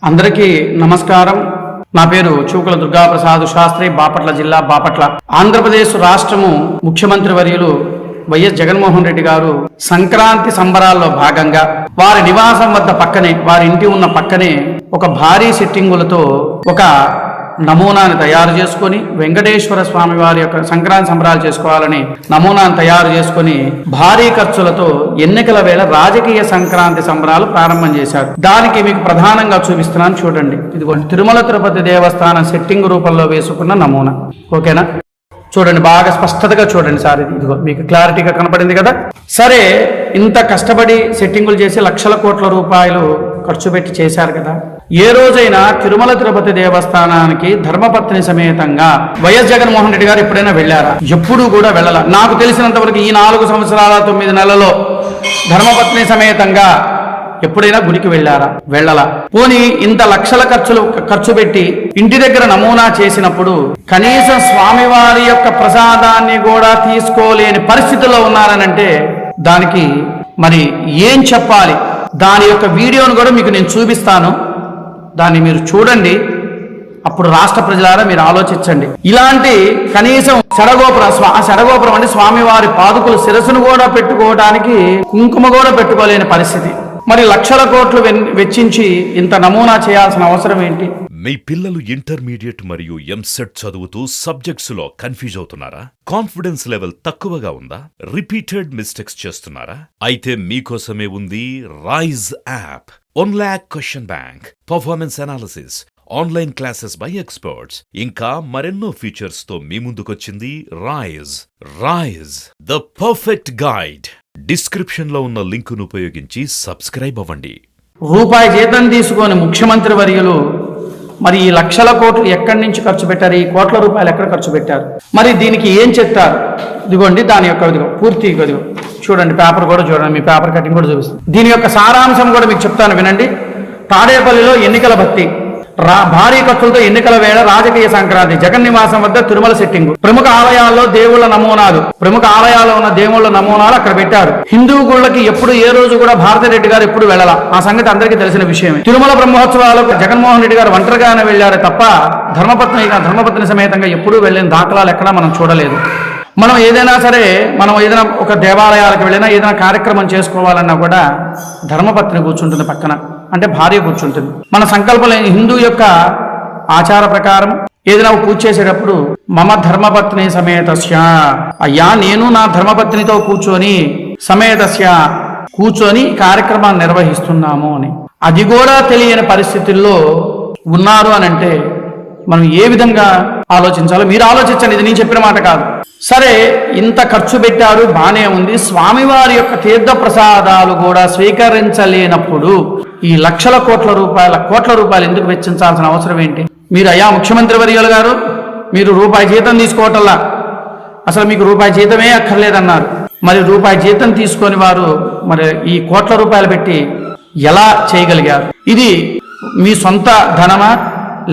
అందరికీ నమస్కారం. నా పేరు చూకుల దుర్గాప్రసాద్ శాస్త్రి, బాపట్ల జిల్లా, బాపట్ల. ఆంధ్రప్రదేశ్ రాష్ట్రము ముఖ్యమంత్రి వర్యులు వైఎస్ జగన్మోహన్ రెడ్డి గారు సంక్రాంతి సంబరాల్లో భాగంగా వారి నివాసం వద్ద పక్కనే, వారి ఇంటి ఉన్న పక్కనే ఒక భారీ సెట్టింగులతో ఒక నమూనాను తయారు చేసుకొని, వెంకటేశ్వర స్వామి వారి యొక్క సంక్రాంతి సంబరాలు చేసుకోవాలని నమూనాను తయారు చేసుకొని భారీ ఖర్చులతో ఎన్నికల వేళ రాజకీయ సంక్రాంతి సంబరాలు ప్రారంభం చేశారు. దానికి మీకు ప్రధానంగా చూపిస్తున్నాను, చూడండి. ఇదిగోండి, తిరుమల తిరుపతి దేవస్థానం సెట్టింగ్ రూపంలో వేసుకున్న నమూనా. ఓకేనా? చూడండి, బాగా స్పష్టతగా చూడండి సార్. ఇదిగో మీకు క్లారిటీగా కనపడింది కదా. సరే, ఇంత కష్టపడి సెట్టింగులు చేసి లక్షల కోట్ల రూపాయలు ఖర్చు పెట్టి చేశారు కదా. ఏ రోజైనా తిరుమల తిరుపతి దేవస్థానానికి ధర్మపత్ని సమేతంగా వైఎస్ జగన్మోహన్ రెడ్డి గారు ఎప్పుడైనా వెళ్ళారా? ఎప్పుడూ కూడా వెళ్ళాల. నాకు తెలిసినంత వరకు ఈ 4 సంవత్సరాల 9 నెలల్లో ధర్మపత్ని సమేతంగా ఎప్పుడైనా గుడికి వెళ్ళారా? వెళ్ళలా. పోనీ ఇంత లక్షల ఖర్చు పెట్టి ఇంటి దగ్గర నమూనా చేసినప్పుడు కనీసం స్వామివారి యొక్క ప్రసాదాన్ని కూడా తీసుకోలేని పరిస్థితిలో ఉన్నారనంటే దానికి మరి ఏం చెప్పాలి? దాని యొక్క వీడియోను కూడా మీకు నేను చూపిస్తాను, దాన్ని మీరు చూడండి. అప్పుడు రాష్ట్ర ప్రజలారా మీరు ఆలోచించండి. ఇలాంటి కనీసం శడగోపురం అంటే స్వామివారి పాదుకులు శిరస్సును కూడా పెట్టుకోవడానికి కుంకుమ కూడా పెట్టుకోలేని పరిస్థితి. మరి లక్షల కోట్లు వెచ్చించి ఇంత నమూనా చేయాల్సిన అవసరం ఏంటి? మీ పిల్లలు ఇంటర్మీడియట్ మరియు ఎంసెట్ చదువుతూ సబ్జెక్ట్స్ లో కన్ఫ్యూజ్ అవుతున్నారా? కాన్ఫిడెన్స్ లెవెల్ తక్కువగా ఉందా? రిపీటెడ్ మిస్టేక్స్ చేస్తున్నారా? అయితే మీకోసమే ఉంది Rise app. 1 lakh question bank, performance analysis, online classes by experts, ఇంకా మరెన్నో ఫీచర్స్ తో మీ ముందుకొచ్చింది Rise the perfect guide. Description లో ఉన్న లింకును ఉపయోగించి సబ్స్క్రైబ్ అవ్వండి. రూపాయి జీతం తీసుకొని ముఖ్యమంత్రి వర్యులు మరి ఈ లక్షల కోట్లు ఎక్కడి నుంచి ఖర్చు పెట్టారు? ఈ కోట్ల రూపాయలు ఎక్కడ ఖర్చు పెట్టారు? మరి దీనికి ఏం చెప్తారు? ఇదిగోండి, దాని యొక్క పూర్తి చూడండి, పేపర్ కూడా చూడండి, మీ పేపర్ కటింగ్ కూడా చూపిస్తుంది. దీని యొక్క సారాంశం కూడా మీకు చెప్తాను, వినండి. తాడేపల్లిలో ఎన్నికల భక్తి, భారీ ఖర్చులతో ఎన్నికల వేళ రాజకీయ సంక్రాంతి, జగన్ నివాసం వద్ద తిరుమల సెట్టింగ్, ప్రముఖ ఆలయాల్లో దేవుళ్ల నమూనాలు, ప్రముఖ ఆలయాల్లో ఉన్న దేవుళ్ల నమూనాలు అక్కడ పెట్టారు. హిందూ గుళ్ళకి ఎప్పుడు ఏ రోజు కూడా భారతిరెడ్డి గారు ఎప్పుడు వెళ్ళాల, ఆ సంగతి అందరికీ తెలిసిన విషయమే. తిరుమల బ్రహ్మోత్సవాలకు జగన్మోహన్ రెడ్డి గారు ఒంటరిగానే వెళ్లారు తప్ప ధర్మపత్ని సమేతంగా ఎప్పుడూ వెళ్ళిన దాఖలాలు ఎక్కడా మనం చూడలేదు. మనం ఏదైనా సరే, మనం ఏదైనా ఒక దేవాలయాలకు వెళ్ళినా, ఏదైనా కార్యక్రమం చేసుకోవాలన్నా కూడా ధర్మపత్ని కూర్చుంటుంది పక్కన, అంటే భార్య కూర్చుంటుంది. మన సంకల్పం హిందూ యొక్క ఆచార ప్రకారం ఏదైనా పూజ చేసేటప్పుడు మమ ధర్మపత్ని సమేతస్య, అయ్యా నేను నా ధర్మపత్నితో కూర్చొని కార్యక్రమాన్ని నిర్వహిస్తున్నాము అని. అది కూడా తెలియని పరిస్థితుల్లో ఉన్నారు అని అంటే మనం ఏ విధంగా ఆలోచించాలో మీరు ఆలోచించండి. ఇది నేను చెప్పిన మాట కాదు. సరే, ఇంత ఖర్చు పెట్టారు, బానే ఉంది. స్వామివారి యొక్క తీర్థ ప్రసాదాలు కూడా స్వీకరించలేనప్పుడు ఈ లక్షల కోట్ల రూపాయలు ఎందుకు వెచ్చించాల్సిన అవసరం ఏంటి? మీరు అయ్యా ముఖ్యమంత్రి వర్యులు గారు, మీరు రూపాయి జీతం తీసుకోవటంలా, అసలు మీకు రూపాయి జీతమే అక్కర్లేదన్నారు. మరి రూపాయి జీతం తీసుకొని వారు మరి ఈ కోట్ల రూపాయలు పెట్టి ఎలా చేయగలిగారు? ఇది మీ సొంత ధనమా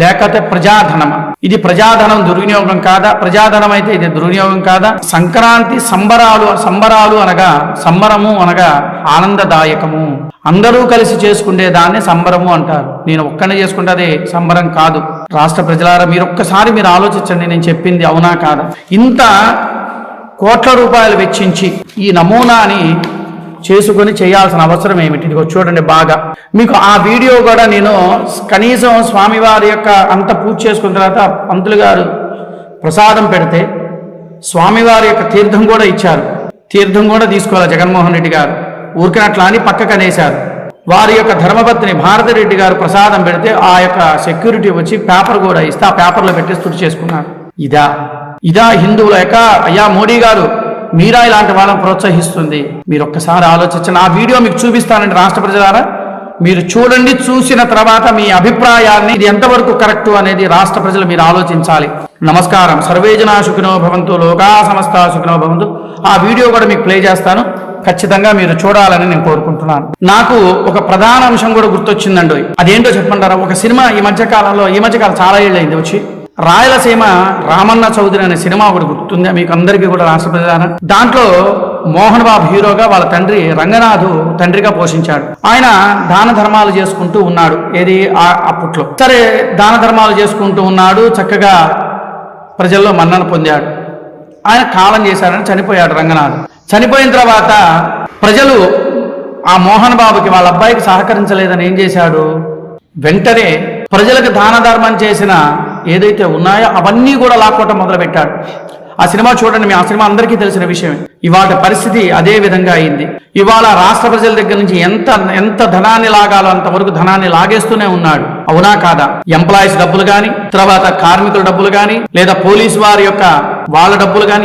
లేకపోతే ప్రజాధనమా? ఇది ప్రజాధనం దుర్వినియోగం కాదా? ప్రజాధనం అయితే ఇది దుర్వినియోగం కాదా? సంక్రాంతి సంబరాలు అనగా, సంబరము అనగా ఆనందదాయకము. అందరూ కలిసి చేసుకునే దాన్ని సంబరము అంటారు. నేను ఒక్కనే చేసుకుంటే అది సంబరం కాదు. రాష్ట్ర ప్రజలారా మీరు ఒక్కసారి మీరు ఆలోచించండి, నేను చెప్పింది అవునా కాదా? ఇంత కోట్ల రూపాయలు వెచ్చించి ఈ నమూనాని చేసుకొని చేయాల్సిన అవసరం ఏమిటి? ఇదిగో చూడండి బాగా. మీకు ఆ వీడియో కూడా నేను కనీసం స్వామివారి యొక్క అంత పూజ చేసుకున్న తర్వాత పంతులు గారు ప్రసాదం పెడితే స్వామివారి యొక్క తీర్థం కూడా ఇచ్చారు. తీర్థం కూడా తీసుకోవాలి జగన్మోహన్ రెడ్డి గారు, ఊరికినట్లా అని పక్కకు అనేశారు. వారి యొక్క ధర్మపత్ని భారతిరెడ్డి గారు ప్రసాదం పెడితే ఆ యొక్క సెక్యూరిటీ వచ్చి పేపర్ కూడా ఇస్తే ఆ పేపర్లో పెట్టి తుడి చేసుకున్నారు. ఇదా హిందువుల యొక్క? అయ్యా మోడీ గారు, మీరా ఇలాంటి వాళ్ళని ప్రోత్సహిస్తుంది? మీరు ఒక్కసారి ఆలోచించండి. ఆ వీడియో మీకు చూపిస్తానండి రాష్ట్ర ప్రజలారా, మీరు చూడండి. చూసిన తర్వాత మీ అభిప్రాయాన్ని, ఇది ఎంతవరకు కరెక్ట్ అనేది రాష్ట్ర ప్రజలు మీరు ఆలోచించాలి. నమస్కారం. సర్వే జనా సుఖినో భవంతు, లోకా సమస్తా సుఖినో భవంతు. ఆ వీడియో కూడా మీకు ప్లే చేస్తాను, ఖచ్చితంగా మీరు చూడాలని నేను కోరుకుంటున్నాను. నాకు ఒక ప్రధాన అంశం కూడా గుర్తొచ్చిందండి. అదేంటో చెప్పంటారా? ఒక సినిమా ఈ మధ్యకాలం చాలా ఏళ్ళైంది వచ్చి, రాయలసీమ రామన్న చౌదరి అనే సినిమా ఒకటి గుర్తుందా మీకు అందరికీ కూడా రాష్ట్ర ప్రజలారా? దాంట్లో మోహన్ బాబు హీరోగా వాళ్ళ తండ్రి రంగనాథు తండ్రిగా పోషించాడు. ఆయన దాన ధర్మాలు చేసుకుంటూ ఉన్నాడు. ఏది అప్పట్లో సరే దాన ధర్మాలు చేసుకుంటూ ఉన్నాడు, చక్కగా ప్రజల్లో మన్నన పొందాడు. ఆయన కాలం చేశాడని చనిపోయాడు రంగనాథ్. చనిపోయిన తర్వాత ప్రజలు ఆ మోహన్ బాబుకి వాళ్ళ అబ్బాయికి సహకరించలేదని ఏం చేశాడు, వెంటనే ప్రజలకు దాన ధర్మం చేసిన ఏదైతే ఉన్నాయో అవన్నీ కూడా లాక్కోవటం మొదలుపెట్టాడు. ఆ సినిమా చూడండి, ఆ సినిమా అందరికీ తెలిసిన విషయమే. ఇవాళ పరిస్థితి అదే విధంగా అయింది. ఇవాళ రాష్ట్ర ప్రజల దగ్గర నుంచి ఎంత ధనాన్ని లాగాలో అంతవరకు ధనాన్ని లాగేస్తూనే ఉన్నాడు. అవునా కాదా? ఎంప్లాయీస్ డబ్బులు కానీ, తర్వాత కార్మికుల డబ్బులు కానీ, లేదా పోలీసు వారి యొక్క వాళ్ళ డబ్బులు కానీ